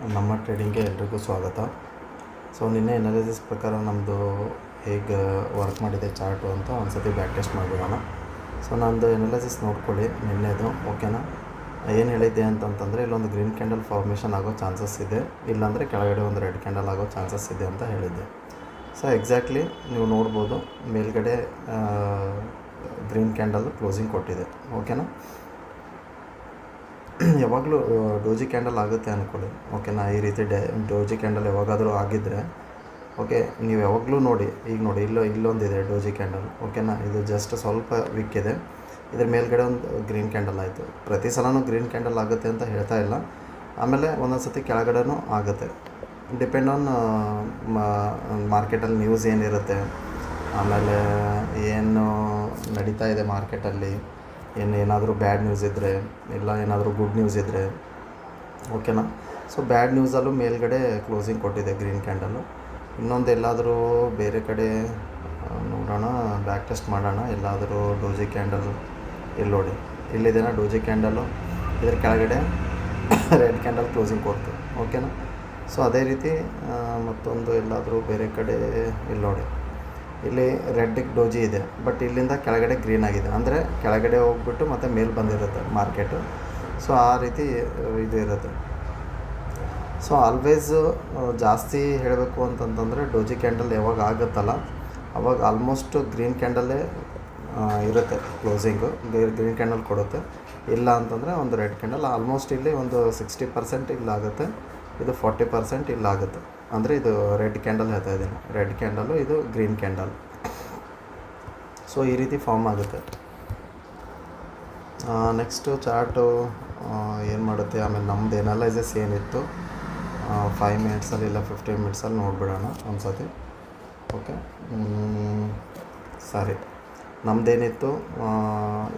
ನಮ್ಮ ಟ್ರೇಡಿಂಗ್ಗೆ ಎಲ್ರಿಗೂ ಸ್ವಾಗತ. ಸೊ ನಿನ್ನೆ ಎನಾಲಿಸಿಸ್ ಪ್ರಕಾರ ನಮ್ಮದು ಹೇಗೆ ವರ್ಕ್ ಮಾಡಿದೆ ಚಾರ್ಟು ಅಂತ ಒಂದು ಸತಿ ಬ್ಯಾಕ್ ಟೆಸ್ಟ್ ಮಾಡಿಬಿಡೋಣ. ಸೊ ನಂದು ಎನಾಲಿಸಿಸ್ ನೋಡ್ಕೊಳ್ಳಿ ನಿನ್ನೆದು, ಓಕೆನಾ. ಏನು ಹೇಳಿದ್ದೆ ಅಂತಂತಂದರೆ ಇಲ್ಲೊಂದು ಗ್ರೀನ್ ಕ್ಯಾಂಡಲ್ ಫಾರ್ಮೇಷನ್ ಆಗೋ ಚಾನ್ಸಸ್ ಇದೆ, ಇಲ್ಲಾಂದರೆ ಕೆಳಗಡೆ ಒಂದು ರೆಡ್ ಕ್ಯಾಂಡಲ್ ಆಗೋ ಚಾನ್ಸಸ್ ಇದೆ ಅಂತ ಹೇಳಿದ್ದೆ. ಸೊ ಎಕ್ಸಾಕ್ಟ್ಲಿ ನೀವು ನೋಡ್ಬೋದು, ಮೇಲ್ಗಡೆ ಗ್ರೀನ್ ಕ್ಯಾಂಡಲ್ ಕ್ಲೋಸಿಂಗ್ ಕೊಟ್ಟಿದೆ, ಓಕೆನಾ. ಯಾವಾಗಲೂ ಡೋಜಿ ಕ್ಯಾಂಡಲ್ ಆಗುತ್ತೆ ಅಂದ್ಕೊಳ್ಳಿ, ಓಕೆನಾ. ಈ ರೀತಿ ಡೋಜಿ ಕ್ಯಾಂಡಲ್ ಯಾವಾಗಾದರೂ ಆಗಿದ್ದರೆ ಓಕೆ, ನೀವು ಯಾವಾಗಲೂ ನೋಡಿ. ಈಗ ನೋಡಿ, ಇಲ್ಲೊಂದಿದೆ ಡೋಜಿ ಕ್ಯಾಂಡಲ್, ಓಕೆನಾ. ಇದು ಜಸ್ಟ್ ಸ್ವಲ್ಪ ವೀಕ್ ಇದೆ, ಇದ್ರ ಮೇಲ್ಗಡೆ ಒಂದು ಗ್ರೀನ್ ಕ್ಯಾಂಡಲ್ ಆಯಿತು. ಪ್ರತಿ ಸಲವೂ ಗ್ರೀನ್ ಕ್ಯಾಂಡಲ್ ಆಗುತ್ತೆ ಅಂತ ಹೇಳ್ತಾ ಇಲ್ಲ. ಆಮೇಲೆ ಒಂದೊಂದು ಸತಿ ಕೆಳಗಡೆನೂ ಆಗುತ್ತೆ, ಡಿಪೆಂಡ್ ಆನ್ ಮಾರ್ಕೆಟಲ್ಲಿ ನ್ಯೂಸ್ ಏನಿರುತ್ತೆ, ಆಮೇಲೆ ಏನು ನಡೀತಾ ಇದೆ ಮಾರ್ಕೆಟಲ್ಲಿ, ಏನಾದರೂ ಬ್ಯಾಡ್ ನ್ಯೂಸ್ ಇದ್ದರೆ, ಇಲ್ಲ ಏನಾದರೂ ಗುಡ್ ನ್ಯೂಸ್ ಇದ್ದರೆ, ಓಕೆನಾ. ಸೊ ಬ್ಯಾಡ್ ನ್ಯೂಸಲ್ಲೂ ಮೇಲ್ಗಡೆ ಕ್ಲೋಸಿಂಗ್ ಕೊಟ್ಟಿದೆ ಗ್ರೀನ್ ಕ್ಯಾಂಡಲ್ಲು. ಇನ್ನೊಂದು ಎಲ್ಲಾದರೂ ಬೇರೆ ಕಡೆ ನೋಡೋಣ, ಬ್ಯಾಕ್ ಟೆಸ್ಟ್ ಮಾಡೋಣ. ಎಲ್ಲಾದರೂ ಡೋಜಿ ಕ್ಯಾಂಡಲ್ ಇಲ್ಲಿ ನೋಡಿ, ಇಲ್ಲಿದೆನಾ ಡೋಜಿ ಕ್ಯಾಂಡಲ್ಲು, ಇದ್ರ ಕೆಳಗಡೆ ರೆಡ್ ಕ್ಯಾಂಡಲ್ ಕ್ಲೋಸಿಂಗ್ ಕೊಡ್ತು, ಓಕೆನಾ. ಸೊ ಅದೇ ರೀತಿ ಮತ್ತೊಂದು ಎಲ್ಲಾದರೂ ಬೇರೆ ಕಡೆ ಇಲ್ಲಿ ನೋಡಿ, ಇಲ್ಲಿ ರೆಡ್ಡಿಗೆ ಡೋಜಿ ಇದೆ, ಬಟ್ ಇಲ್ಲಿಂದ ಕೆಳಗಡೆ ಗ್ರೀನ್ ಆಗಿದೆ, ಅಂದರೆ ಕೆಳಗಡೆ ಹೋಗ್ಬಿಟ್ಟು ಮತ್ತೆ ಮೇಲೆ ಬಂದಿರುತ್ತೆ ಮಾರ್ಕೆಟು. ಸೊ ಆ ರೀತಿ ಇದು ಇರುತ್ತೆ. ಸೊ ಆಲ್ವೇಸ್ ಜಾಸ್ತಿ ಹೇಳಬೇಕು ಅಂತಂತಂದರೆ ಡೋಜಿ ಕ್ಯಾಂಡಲ್ ಯಾವಾಗ ಆಗುತ್ತಲ್ಲ ಅವಾಗ ಆಲ್ಮೋಸ್ಟ್ ಗ್ರೀನ್ ಕ್ಯಾಂಡಲ್ಲೇ ಇರುತ್ತೆ ಕ್ಲೋಸಿಂಗು, ಗ್ರೀನ್ ಕ್ಯಾಂಡಲ್ ಕೊಡುತ್ತೆ. ಇಲ್ಲ ಅಂತಂದರೆ ಒಂದು ರೆಡ್ ಕ್ಯಾಂಡಲ್. ಆಲ್ಮೋಸ್ಟ್ ಇಲ್ಲಿ ಒಂದು 60% ಇಲ್ಲಾಗುತ್ತೆ, ಇದು 40% ಇಲ್ಲಾಗುತ್ತೆ. ಅಂದರೆ ಇದು ರೆಡ್ ಕ್ಯಾಂಡಲ್ ಹೇಳ್ತಾ ಇದ್ದೀನಿ, ರೆಡ್ ಕ್ಯಾಂಡಲು, ಇದು ಗ್ರೀನ್ ಕ್ಯಾಂಡಲ್. ಸೊ ಈ ರೀತಿ ಫಾರ್ಮ್ ಆಗುತ್ತೆ. ನೆಕ್ಸ್ಟು ಚಾರ್ಟು ಏನು ಮಾಡುತ್ತೆ, ಆಮೇಲೆ ನಮ್ಮದು ಎನಾಲೈಸಸ್ ಏನಿತ್ತು 5 ಮಿನಿಟ್ಸಲ್ಲಿ ಇಲ್ಲ 15 ಮಿನಿಟ್ಸಲ್ಲಿ ನೋಡಿಬಿಡೋಣ ಒಂದು ಸತಿ, ಓಕೆ. ಸರಿ, ನಮ್ಮದೇನಿತ್ತು,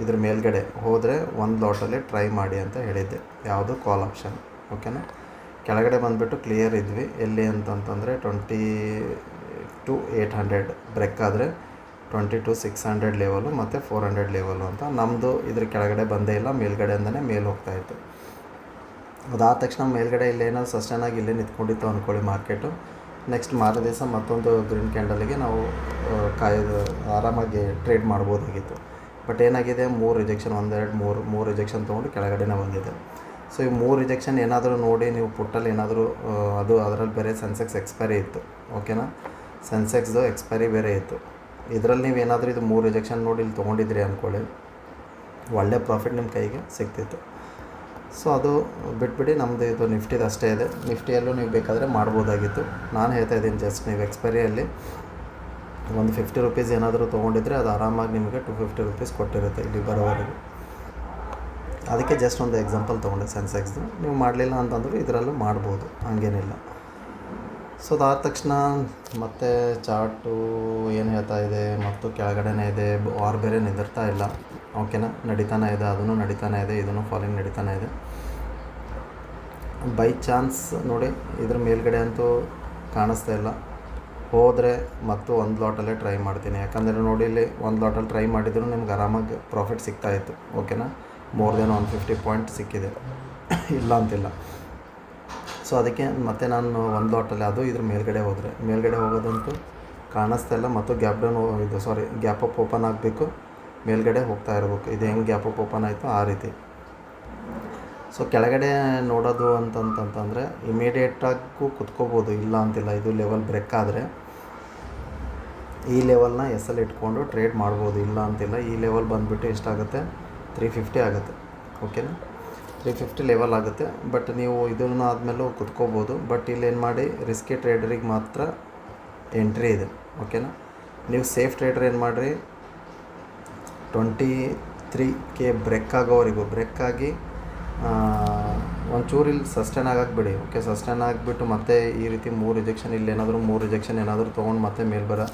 ಇದ್ರ ಮೇಲ್ಗಡೆ ಹೋದರೆ ಒಂದು ಲಾಟಲ್ಲಿ ಟ್ರೈ ಮಾಡಿ ಅಂತ ಹೇಳಿದ್ದೆ, ಯಾವುದು ಕಾಲ್ ಆಪ್ಷನ್, ಓಕೆನಾ. ಕೆಳಗಡೆ ಬಂದುಬಿಟ್ಟು ಕ್ಲಿಯರ್ ಇದ್ವಿ, ಎಲ್ಲಿ ಅಂತಂತಂದರೆ 22,800 ಬ್ರೇಕ್ ಆದರೆ 22,600 ಲೆವೆಲು ಮತ್ತು 400 ಲೆವೆಲು ಅಂತ. ನಮ್ಮದು ಇದ್ರ ಕೆಳಗಡೆ ಬಂದೇ ಇಲ್ಲ, ಮೇಲ್ಗಡೆಯಿಂದನೇ ಮೇಲೆ ಹೋಗ್ತಾಯಿತ್ತು. ಅದಾದ ತಕ್ಷಣ ಮೇಲ್ಗಡೆ ಇಲ್ಲೇನಾದ್ರು ಸಸ್ಟೈನ್ ಆಗಿ ಇಲ್ಲೇ ನಿಂತ್ಕೊಂಡಿತ್ತು ಅಂದ್ಕೊಳ್ಳಿ ಮಾರ್ಕೆಟು. ನೆಕ್ಸ್ಟ್ ಮಾರನೇ ದಿವಸ ಮತ್ತೊಂದು ಗ್ರೀನ್ ಕ್ಯಾಂಡಲಿಗೆ ನಾವು ಆರಾಮಾಗಿ ಟ್ರೇಡ್ ಮಾಡ್ಬೋದಾಗಿತ್ತು. ಬಟ್ ಏನಾಗಿದೆ, 3 ರಿಜೆಕ್ಷನ್, 1 2 3 ರಿಜೆಕ್ಷನ್ ತೊಗೊಂಡು ಕೆಳಗಡೆನೇ ಬಂದಿದೆ. ಸೊ ಈ 3 ರಿಜೆಕ್ಷನ್ ಏನಾದರೂ ನೋಡಿ ನೀವು ಪುಟ್ಟಲ್ಲಿ ಏನಾದರೂ ಅದು ಅದರಲ್ಲಿ ಬೇರೆ ಸೆನ್ಸೆಕ್ಸ್ ಎಕ್ಸ್ಪೈರಿ ಇತ್ತು, ಓಕೆನಾ. ಸೆನ್ಸೆಕ್ಸ್ದು ಎಕ್ಸ್ಪೈರಿ ಬೇರೆ ಇತ್ತು. ಇದರಲ್ಲಿ ನೀವು ಏನಾದರೂ ಇದು 3 ರಿಜೆಕ್ಷನ್ ನೋಡಿ ಇಲ್ಲಿ ತೊಗೊಂಡಿದ್ರಿ ಅಂದ್ಕೊಳ್ಳಿ, ಒಳ್ಳೆ ಪ್ರಾಫಿಟ್ ನಿಮ್ಮ ಕೈಗೆ ಸಿಗ್ತಿತ್ತು. ಸೊ ಅದು ಬಿಟ್ಬಿಡಿ, ನಮ್ಮದು ಇದು ನಿಫ್ಟಿದು ಅಷ್ಟೇ ಇದೆ. ನಿಫ್ಟಿಯಲ್ಲೂ ನೀವು ಬೇಕಾದರೆ ಮಾಡ್ಬೋದಾಗಿತ್ತು. ನಾನು ಹೇಳ್ತಾ ಇದ್ದೀನಿ, ಜಸ್ಟ್ ನೀವು ಎಕ್ಸ್ಪೈರಿಯಲ್ಲಿ ಒಂದು 50 ರುಪೀಸ್ ಏನಾದರೂ ತೊಗೊಂಡಿದ್ರೆ ಅದು ಆರಾಮಾಗಿ ನಿಮಗೆ 250 ರುಪೀಸ್ ಕೊಟ್ಟಿರುತ್ತೆ ಇಲ್ಲಿ ಬರೋವರೆಗೆ. ಅದಕ್ಕೆ ಜಸ್ಟ್ ಒಂದು ಎಕ್ಸಾಂಪಲ್ ತೊಗೊಂಡೆ ಸೆನ್ಸೆಕ್ಸ್ದು. ನೀವು ಮಾಡಲಿಲ್ಲ ಅಂತಂದರೂ ಇದರಲ್ಲೂ ಮಾಡ್ಬೋದು, ಹಂಗೇನಿಲ್ಲ. ಸೊ ಅದಾದ ತಕ್ಷಣ ಮತ್ತೆ ಚಾರ್ಟು ಏನು ಹೇಳ್ತಾ ಇದೆ, ಮತ್ತು ಕೆಳಗಡೆನೇ ಇದೆ, ವಾರ್ ಬೇರೆ ನಿಂದಿರ್ತಾ ಇಲ್ಲ, ಓಕೆನಾ. ನಡೀತಾನೆ ಇದೆ, ಅದನ್ನು ನಡೀತಾನೆ ಇದೆ, ಇದನ್ನು ಫಾಲಿಂಗ್ ನಡೀತಾನೆ ಇದೆ. ಬೈ ಚಾನ್ಸ್ ನೋಡಿ, ಇದ್ರ ಮೇಲ್ಗಡೆ ಅಂತೂ ಕಾಣಿಸ್ತಾ ಇಲ್ಲ. ಹೋದರೆ ಮತ್ತು ಒಂದು ಲಾಟಲ್ಲೇ ಟ್ರೈ ಮಾಡ್ತೀನಿ, ಯಾಕಂದರೆ ನೋಡಿ ಇಲ್ಲಿ ಒಂದು ಲಾಟಲ್ಲಿ ಟ್ರೈ ಮಾಡಿದ್ರು ನಿಮ್ಗೆ ಆರಾಮಾಗಿ ಪ್ರಾಫಿಟ್ ಸಿಗ್ತಾಯಿತ್ತು, ಓಕೆನಾ. ಮೋರ್ ದೆನ್ 150 ಪಾಯಿಂಟ್ ಸಿಕ್ಕಿದೆ, ಇಲ್ಲ ಅಂತಿಲ್ಲ. ಸೊ ಅದಕ್ಕೆ ಮತ್ತೆ ನಾನು ಒಂದು ಲಾಟಲ್ಲಿ ಅದು ಇದ್ರ ಮೇಲ್ಗಡೆ ಹೋಗೋದಂತೂ ಕಾಣಿಸ್ತಾ ಇಲ್ಲ. ಮತ್ತು gap down gap up open ಆಗಬೇಕು, ಮೇಲ್ಗಡೆ ಹೋಗ್ತಾ ಇರಬೇಕು. ಇದು ಹೆಂಗೆ ಗ್ಯಾಪ್ ಅಪ್ ಓಪನ್ ಆಯಿತು ಆ ರೀತಿ. ಸೊ ಕೆಳಗಡೆ ನೋಡೋದು ಅಂತಂತಂದರೆ ಇಮಿಡಿಯೇಟಾಗೂ ಕುತ್ಕೋಬೋದು, ಇಲ್ಲ ಅಂತಿಲ್ಲ. ಇದು ಲೆವೆಲ್ ಬ್ರೇಕ್ ಆದರೆ ಈ ಲೆವೆಲ್ನ ಎಸ್ಸಲ್ಲಿ ಇಟ್ಕೊಂಡು ಟ್ರೇಡ್ ಮಾಡ್ಬೋದು, ಇಲ್ಲ ಅಂತಿಲ್ಲ. ಈ ಲೆವೆಲ್ ಬಂದುಬಿಟ್ಟು ಎಷ್ಟಾಗುತ್ತೆ, 350 ಆಗುತ್ತೆ, ಓಕೆನಾ. 350 ಲೆವೆಲ್ ಆಗುತ್ತೆ. ಬಟ್ ನೀವು ಇದನ್ನು ಆದಮೇಲೂ ಕುತ್ಕೋಬೋದು. ಬಟ್ ಇಲ್ಲೇನು ಮಾಡಿ, ರಿಸ್ಕಿ ಟ್ರೇಡರಿಗೆ ಮಾತ್ರ ಎಂಟ್ರಿ ಇದೆ, ಓಕೆನಾ. ನೀವು ಸೇಫ್ ಟ್ರೇಡರ್ ಏನು ಮಾಡಿರಿ, 23K ಬ್ರೇಕ್ ಆಗೋವರೆಗೂ ಬ್ರೇಕ್ ಆಗಿ ಒಂಚೂರು ಇಲ್ಲಿ ಸಸ್ಟೈನ್ ಆಗಕ್ಕೆ ಬಿಡಿ, ಓಕೆ. ಸಸ್ಟೈನ್ ಆಗಿಬಿಟ್ಟು ಮತ್ತೆ ಈ ರೀತಿ 3 ರಿಜೆಕ್ಷನ್, ಇಲ್ಲೇನಾದರೂ 3 ರಿಜೆಕ್ಷನ್ ಏನಾದರೂ ತೊಗೊಂಡು ಮತ್ತೆ ಮೇಲೆ ಬರೋ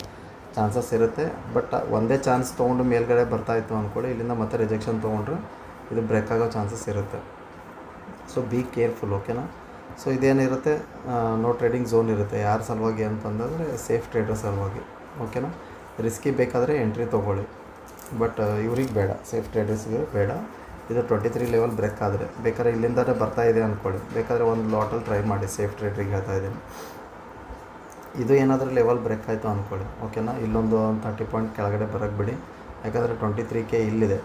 ಚಾನ್ಸಸ್ ಇರುತ್ತೆ. ಬಟ್ ಒಂದೇ ಚಾನ್ಸ್ ತೊಗೊಂಡು ಮೇಲ್ಗಡೆ ಬರ್ತಾಯಿತ್ತು ಅಂದ್ಕೊಳ್ಳಿ, ಇಲ್ಲಿಂದ ಮತ್ತೆ ರಿಜೆಕ್ಷನ್ ತೊಗೊಂಡ್ರೆ ಇದು ಬ್ರೇಕ್ ಆಗೋ ಚಾನ್ಸಸ್ ಇರುತ್ತೆ. ಸೊ ಬಿ ಕೇರ್ಫುಲ್, ಓಕೆನಾ. ಸೊ ಇದೇನಿರುತ್ತೆ, ನೋ ಟ್ರೇಡಿಂಗ್ ಝೋನ್ ಇರುತ್ತೆ. ಯಾರ ಸಲುವಾಗಿ ಅಂತಂದರೆ ಸೇಫ್ ಟ್ರೇಡರ್ ಸಲುವಾಗಿ, ಓಕೆನಾ. ರಿಸ್ಕಿ ಬೇಕಾದರೆ ಎಂಟ್ರಿ ತೊಗೊಳ್ಳಿ, ಬಟ್ ಇವ್ರಿಗೆ ಬೇಡ, ಸೇಫ್ ಟ್ರೇಡರ್ಸ್ಗೆ ಬೇಡ. ಇದು 23 ಲೆವೆಲ್ ಬ್ರೇಕ್ ಆದರೆ ಬೇಕಾದ್ರೆ ಇಲ್ಲಿಂದಲೇ ಬರ್ತಾ ಇದೆ ಅಂದ್ಕೊಳ್ಳಿ, ಬೇಕಾದರೆ ಒಂದು ಲಾಟಲ್ಲಿ ಟ್ರೈ ಮಾಡಿ, ಸೇಫ್ ಟ್ರೇಡ್ರಿಗೆ ಹೇಳ್ತಾ ಇದ್ದೀನಿ. ಇದು ಏನಾದರೂ ಲೆವೆಲ್ ಬ್ರೇಕ್ ಆಯಿತು ಅಂದ್ಕೊಳ್ಳಿ, ಓಕೆನಾ, ಇಲ್ಲೊಂದು 30 ಪಾಯಿಂಟ್ ಕೆಳಗಡೆ ಬರೋಕ್ಕೆ ಬಿಡಿ, ಯಾಕಂದರೆ 23K ಇಲ್ಲಿದೆ,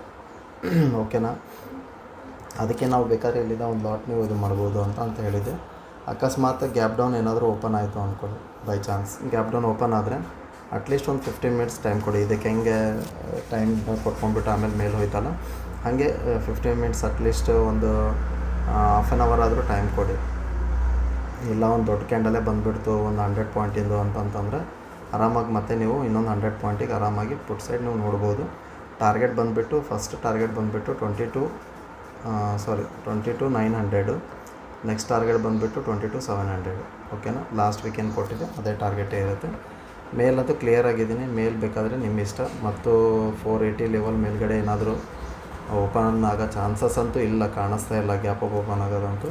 ಓಕೆನಾ. ಅದಕ್ಕೆ ನಾವು ಬೇಕಾದ್ರೆ ಇಲ್ಲಿಂದ ಒಂದು ಲಾಟ್ ನೀವು ಇದು ಮಾಡ್ಬೋದು ಅಂತ ಹೇಳಿದ್ದೆ. ಅಕಸ್ಮಾತ್ ಗ್ಯಾಪ್ ಡೌನ್ ಏನಾದರೂ ಓಪನ್ ಆಯಿತು ಅಂದ್ಕೊಳ್ಳಿ, by chance gap down open ಆದರೆ ಅಟ್ಲೀಸ್ಟ್ ಒಂದು 15 ಮಿನಿಟ್ಸ್ ಟೈಮ್ ಕೊಡಿ. ಇದಕ್ಕೆ ಹೆಂಗೆ ಟೈಮ್ ಕೊಟ್ಕೊಂಡ್ಬಿಟ್ಟು ಆಮೇಲೆ ಮೇಲೆ ಹೋಯ್ತಲ್ಲ, ಹಾಗೆ 15 ಮಿನಿಟ್ಸ್ ಅಟ್ಲೀಸ್ಟ್ ಒಂದು ಹಾಫ್ ಆನ್ ಅವರ್ ಆದರೂ ಟೈಮ್ ಕೊಡಿ. ಇಲ್ಲ ಒಂದು ದೊಡ್ಡ ಕ್ಯಾಂಡಲೇ ಬಂದುಬಿಡ್ತು ಒಂದು 100 ಪಾಯಿಂಟಿಂದು ಅಂತಂದರೆ ಆರಾಮಾಗಿ ಮತ್ತೆ ನೀವು ಇನ್ನೊಂದು 100 ಪಾಯಿಂಟಿಗೆ ಆರಾಮಾಗಿ ಪುಟ್ ಸೈಡ್ ನೀವು ನೋಡ್ಬೋದು. ಟಾರ್ಗೆಟ್ ಬಂದುಬಿಟ್ಟು ಫಸ್ಟ್ ಟಾರ್ಗೆಟ್ ಬಂದುಬಿಟ್ಟು 22,900, ನೆಕ್ಸ್ಟ್ ಟಾರ್ಗೆಟ್ ಬಂದುಬಿಟ್ಟು 22,700, ಓಕೆನಾ. ಲಾಸ್ಟ್ ವೀಕೆಂಡ್ ಕೊಟ್ಟಿದೆ ಅದೇ ಟಾರ್ಗೆಟೇ ಇರುತ್ತೆ. ಮೇಲಂತೂ ಕ್ಲಿಯರ್ ಆಗಿದ್ದೀನಿ, ಮೇಲ್ ಬೇಕಾದರೆ ನಿಮ್ಮ ಇಷ್ಟ. ಮತ್ತು 480 ಲೆವೆಲ್ ಮೇಲ್ಗಡೆ ಏನಾದರೂ ಓಪನ್ ಆಗೋ ಚಾನ್ಸಸ್ ಅಂತೂ ಇಲ್ಲ, ಕಾಣಿಸ್ತಾ ಇಲ್ಲ ಗ್ಯಾಪ್ ಅಪ್ ಓಪನ್ ಆಗೋದಂತೂ.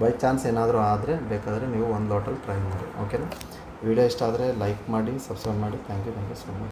ಬೈ ಚಾನ್ಸ್ ಏನಾದರೂ ಆದರೆ ಬೇಕಾದರೆ ನೀವು ಒಂದು ಲಾಟಲ್ಲಿ ಟ್ರೈ ಮಾಡಿ, ಓಕೆನಾ. ವಿಡಿಯೋ ಇಷ್ಟ ಆದರೆ ಲೈಕ್ ಮಾಡಿ, ಸಬ್ಸ್ಕ್ರೈಬ್ ಮಾಡಿ. Thank you so much.